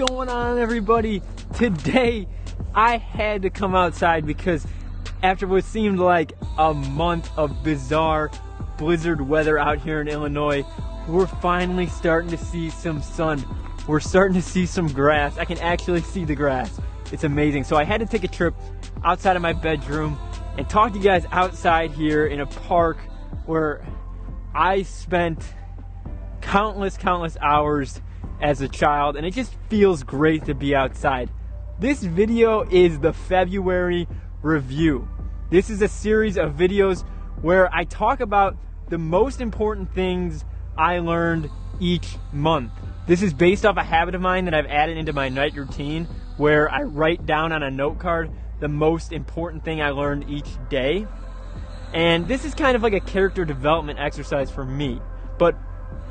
going on, everybody? Today I had to come outside because after what seemed like a month of bizarre blizzard weather out here in Illinois, we're finally starting to see some sun. We're starting to see some grass. I can actually see the grass. It's amazing. So I had to take a trip outside of my bedroom and talk to you guys outside here in a park where I spent countless hours as a child, and it just feels great to be outside. This video is the February review. This is a series of videos where I talk about the most important things I learned each month. This is based off a habit of mine that I've added into my night routine where I write down on a note card the most important thing I learned each day. And this is kind of like a character development exercise for me. But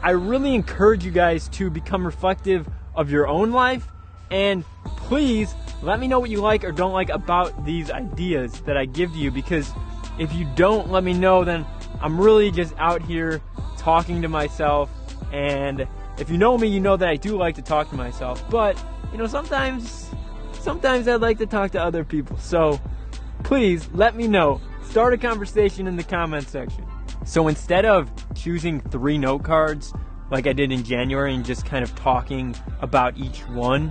I really encourage you guys to become reflective of your own life, and please let me know what you like or don't like about these ideas that I give to you, because if you don't let me know, then I'm really just out here talking to myself. And if you know me, you know that I do like to talk to myself, but you know, sometimes I'd like to talk to other people. So please let me know. Start a conversation in the comment section. So instead of choosing 3 note cards like I did in January and just kind of talking about each one,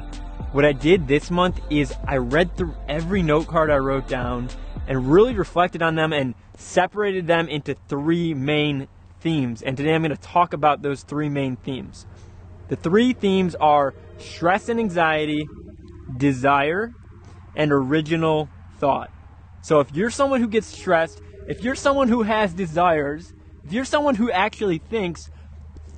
what I did this month is I read through every note card I wrote down and really reflected on them and separated them into 3 main themes. And today I'm going to talk about those 3 main themes. The 3 themes are stress and anxiety, desire, and original thought. So if you're someone who gets stressed, if you're someone who has desires, if you're someone who actually thinks,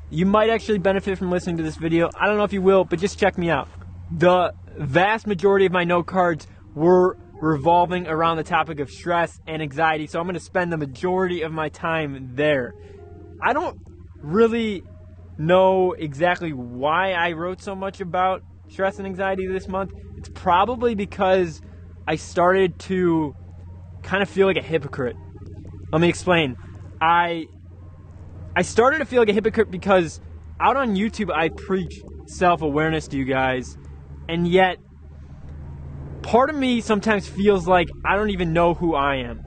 you might actually benefit from listening to this video. I don't know if you will, but just check me out. The vast majority of my note cards were revolving around the topic of stress and anxiety, so I'm going to spend the majority of my time there. I don't really know exactly why I wrote so much about stress and anxiety this month. It's probably because I started to kind of feel like a hypocrite. Let me explain. I started to feel like a hypocrite because out on YouTube I preach self-awareness to you guys, and yet part of me sometimes feels like I don't even know who I am.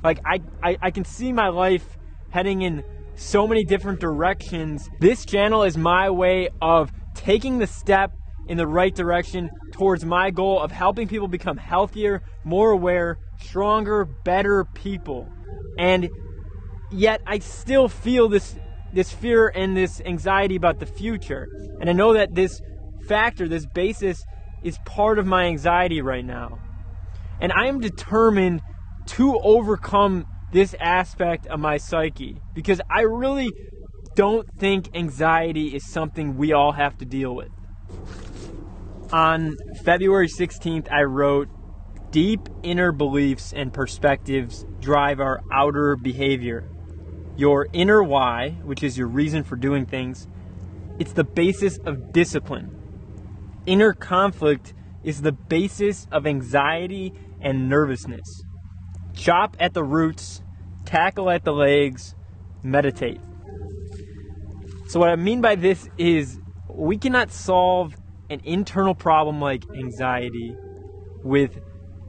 Like I can see my life heading in so many different directions. This channel is my way of taking the step in the right direction towards my goal of helping people become healthier, more aware, stronger, better people. And yet I still feel this fear and this anxiety about the future. And I know that this factor, this basis, is part of my anxiety right now. And I am determined to overcome this aspect of my psyche, because I really don't think anxiety is something we all have to deal with. On February 16th, I wrote, "Deep inner beliefs and perspectives drive our outer behavior. Your inner why, which is your reason for doing things, it's the basis of discipline. Inner conflict is the basis of anxiety and nervousness. Chop at the roots, tackle at the legs, meditate." So what I mean by this is we cannot solve an internal problem like anxiety with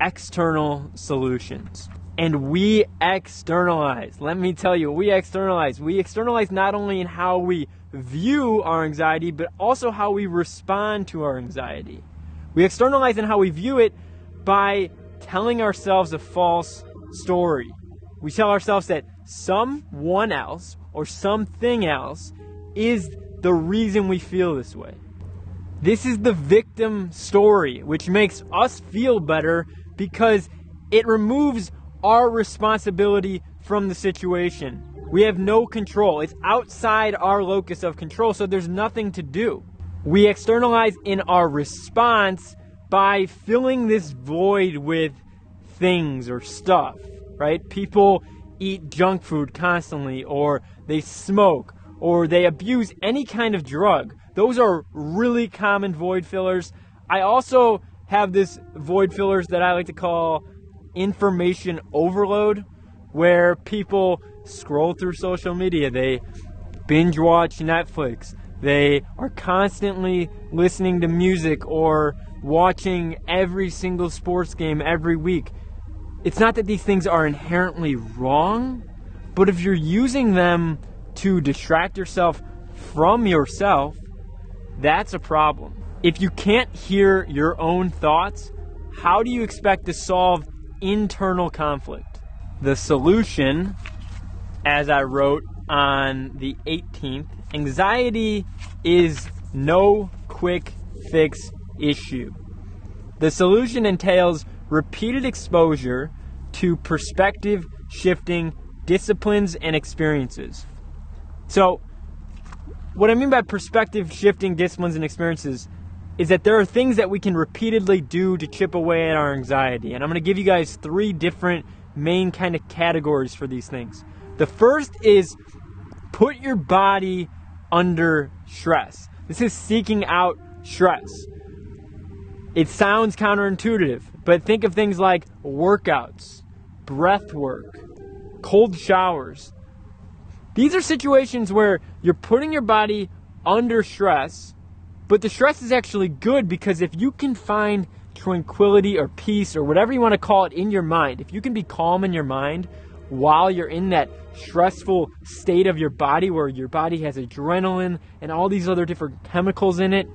external solutions. And we externalize. Let me tell you, we externalize. We externalize not only in how we view our anxiety, but also how we respond to our anxiety. We externalize in how we view it by telling ourselves a false story. We tell ourselves that someone else or something else is the reason we feel this way. This is the victim story, which makes us feel better because it removes our responsibility from the situation. We have no control. It's outside our locus of control, so there's nothing to do. We externalize in our response by filling this void with things or stuff, right? People eat junk food constantly, or they smoke, or they abuse any kind of drug. Those are really common void fillers. I also have this void fillers that I like to call information overload, where people scroll through social media, they binge watch Netflix, They are constantly listening to music or watching every single sports game every week. It's not that these things are inherently wrong, but if you're using them to distract yourself from yourself, that's a problem. If you can't hear your own thoughts, how do you expect to solve internal conflict? The solution, as I wrote on the 18th, anxiety is no quick fix issue. The solution entails repeated exposure to perspective shifting disciplines and experiences. So, what I mean by perspective shifting disciplines and experiences is that there are things that we can repeatedly do to chip away at our anxiety. And I'm going to give you guys 3 different main kind of categories for these things. The first is put your body under stress. This is seeking out stress. It sounds counterintuitive, but think of things like workouts, breath work, cold showers. These are situations where you're putting your body under stress, but the stress is actually good, because if you can find tranquility or peace or whatever you want to call it in your mind, if you can be calm in your mind while you're in that stressful state of your body where your body has adrenaline and all these other different chemicals in it,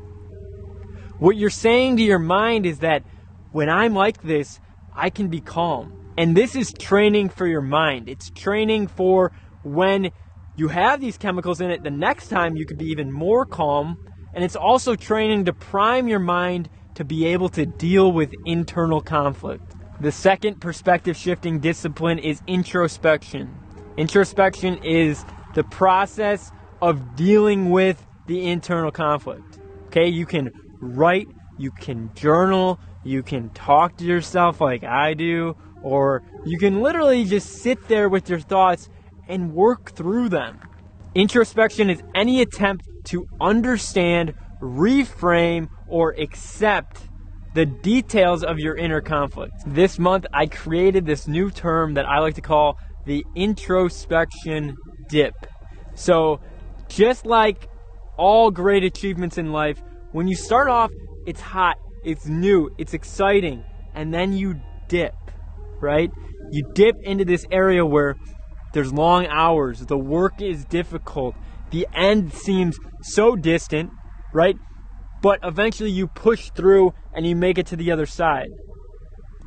what you're saying to your mind is that when I'm like this, I can be calm. And this is training for your mind. It's training for when you have these chemicals in it, the next time you could be even more calm. And it's also training to prime your mind to be able to deal with internal conflict. The second perspective shifting discipline is introspection. Introspection is the process of dealing with the internal conflict. Okay, you can write, you can journal, you can talk to yourself like I do, or you can literally just sit there with your thoughts and work through them. Introspection is any attempt to understand, reframe, or accept the details of your inner conflict. This month, I created this new term that I like to call the Introspection Dip. So, just like all great achievements in life, when you start off, it's hot, it's new, it's exciting, and then you dip, right? You dip into this area where there's long hours, the work is difficult, the end seems so distant, right? But eventually you push through and you make it to the other side.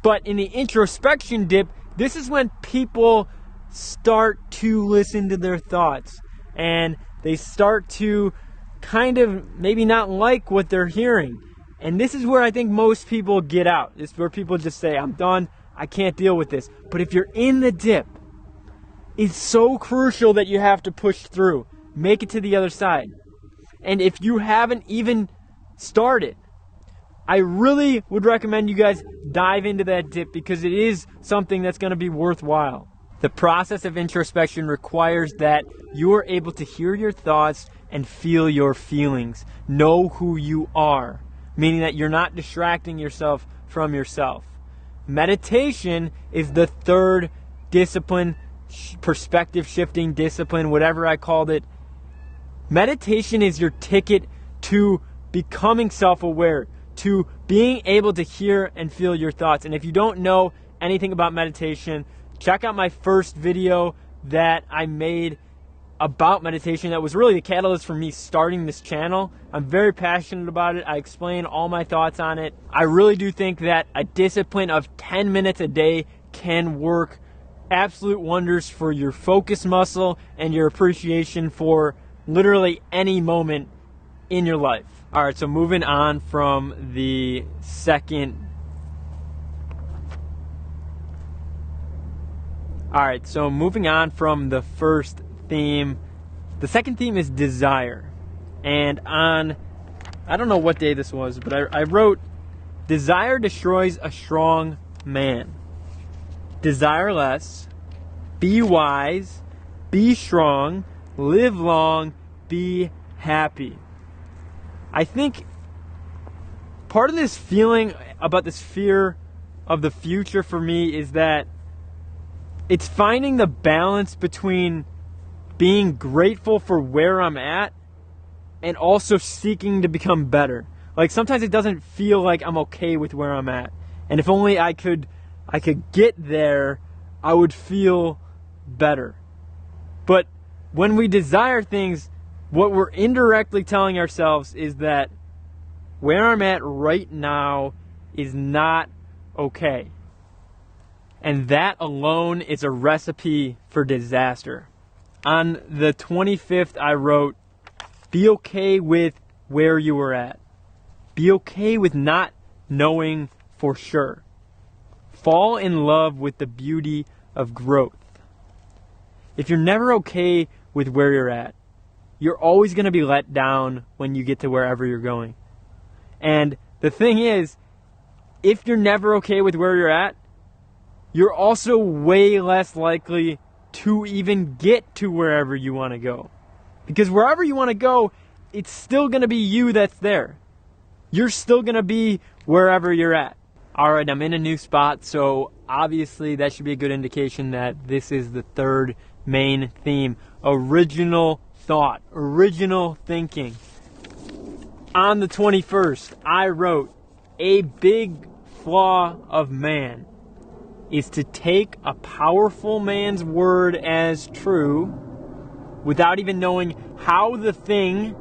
But in the introspection dip, this is when people start to listen to their thoughts and they start to kind of maybe not like what they're hearing. And this is where I think most people get out. This is where people just say, I'm done, I can't deal with this. But if you're in the dip, it's so crucial that you have to push through, make it to the other side. And if you haven't even started, I really would recommend you guys dive into that dip, because it is something that's going to be worthwhile. The process of introspection requires that you are able to hear your thoughts and feel your feelings. Know who you are, meaning that you're not distracting yourself from yourself. Meditation is the third discipline, perspective shifting discipline, whatever I called it. Meditation is your ticket to becoming self-aware, to being able to hear and feel your thoughts. And if you don't know anything about meditation, check out my first video that I made about meditation. That was really the catalyst for me starting this channel. I'm very passionate about it. I explain all my thoughts on it. I really do think that a discipline of 10 minutes a day can work absolute wonders for your focus muscle and your appreciation for literally any moment in your life. All right, so moving on from the second. All right, so moving on from the first theme, the second theme is desire. And on, I don't know what day this was, but I wrote, desire destroys a strong man. Desire less, be wise, be strong, live long, be happy. I think part of this feeling about this fear of the future for me is that it's finding the balance between being grateful for where I'm at and also seeking to become better. Like sometimes it doesn't feel like I'm okay with where I'm at. And if only I could get there, I would feel better. But when we desire things, what we're indirectly telling ourselves is that where I'm at right now is not okay. And that alone is a recipe for disaster. On the 25th, I wrote, be okay with where you were at. Be okay with not knowing for sure. Fall in love with the beauty of growth. If you're never okay with where you're at, you're always going to be let down when you get to wherever you're going. And the thing is, if you're never okay with where you're at, you're also way less likely to even get to wherever you want to go. Because wherever you want to go, it's still going to be you that's there. You're still going to be wherever you're at. Alright, I'm in a new spot, so obviously that should be a good indication that this is the third main theme. Original thought, original thinking. On the 21st, I wrote, a big flaw of man is to take a powerful man's word as true without even knowing how the thing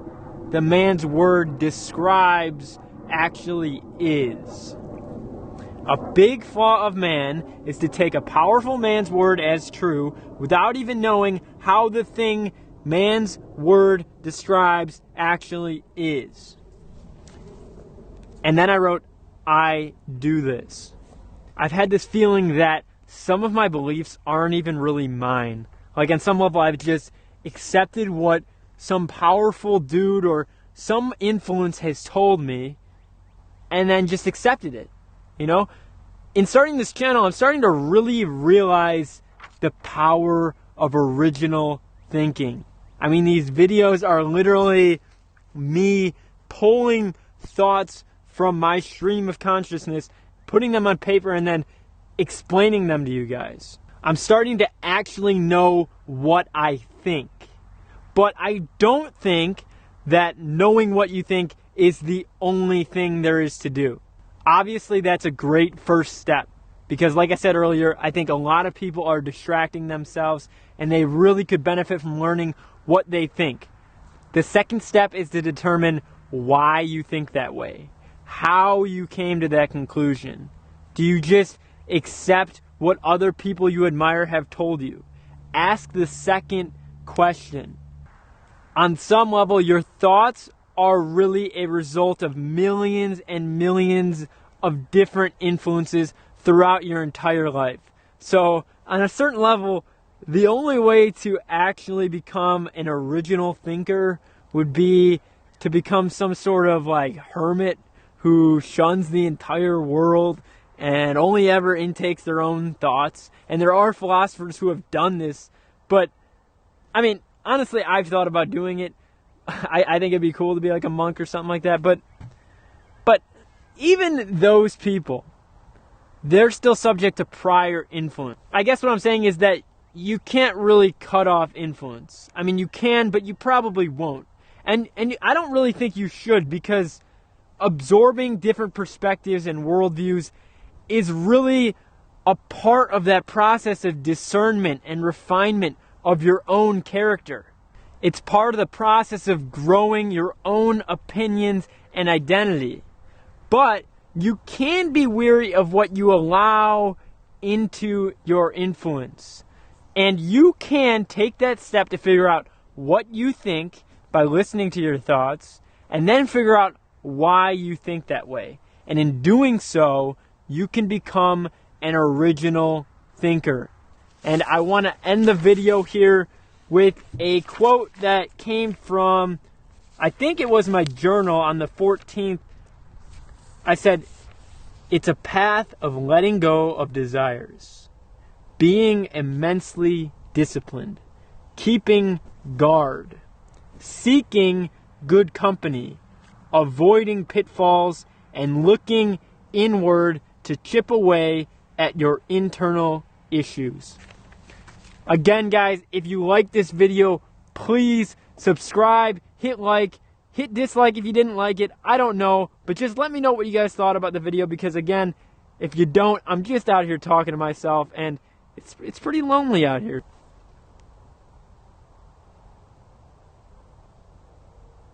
the man's word describes actually is. A big flaw of man is to take a powerful man's word as true without even knowing how the thing man's word describes actually is. And then I wrote, I do this. I've had this feeling that some of my beliefs aren't even really mine. Like on some level, I've just accepted what some powerful dude or some influence has told me and then just accepted it. You know, in starting this channel, I'm starting to really realize the power of original thinking. I mean, these videos are literally me pulling thoughts from my stream of consciousness, putting them on paper, and then explaining them to you guys. I'm starting to actually know what I think. But I don't think that knowing what you think is the only thing there is to do. Obviously, that's a great first step. Because like I said earlier, I think a lot of people are distracting themselves and they really could benefit from learning what they think. The second step is to determine why you think that way. How you came to that conclusion. Do you just accept what other people you admire have told you? Ask the second question. On some level, your thoughts are really a result of millions and millions of different influences throughout your entire life. So, on a certain level, the only way to actually become an original thinker would be to become some sort of like hermit who shuns the entire world and only ever intakes their own thoughts. And there are philosophers who have done this, but I mean, honestly, I've thought about doing it. I think it'd be cool to be like a monk or something like that, but even those people, they're still subject to prior influence. I guess what I'm saying is that you can't really cut off influence. I mean, you can, but you probably won't. And I don't really think you should, because absorbing different perspectives and worldviews is really a part of that process of discernment and refinement of your own character. It's part of the process of growing your own opinions and identity. But you can be wary of what you allow into your influence. And you can take that step to figure out what you think by listening to your thoughts, and then figure out why you think that way. And in doing so, you can become an original thinker. And I want to end the video here with a quote that came from, I think it was my journal on the 14th. I said, it's a path of letting go of desires, being immensely disciplined, keeping guard, seeking good company, avoiding pitfalls, and looking inward to chip away at your internal issues. Again, guys, if you like this video, please subscribe, hit like, Hit dislike if you didn't like it. I don't know, but just let me know what you guys thought about the video, because again, if you don't, I'm just out here talking to myself, and it's pretty lonely out here.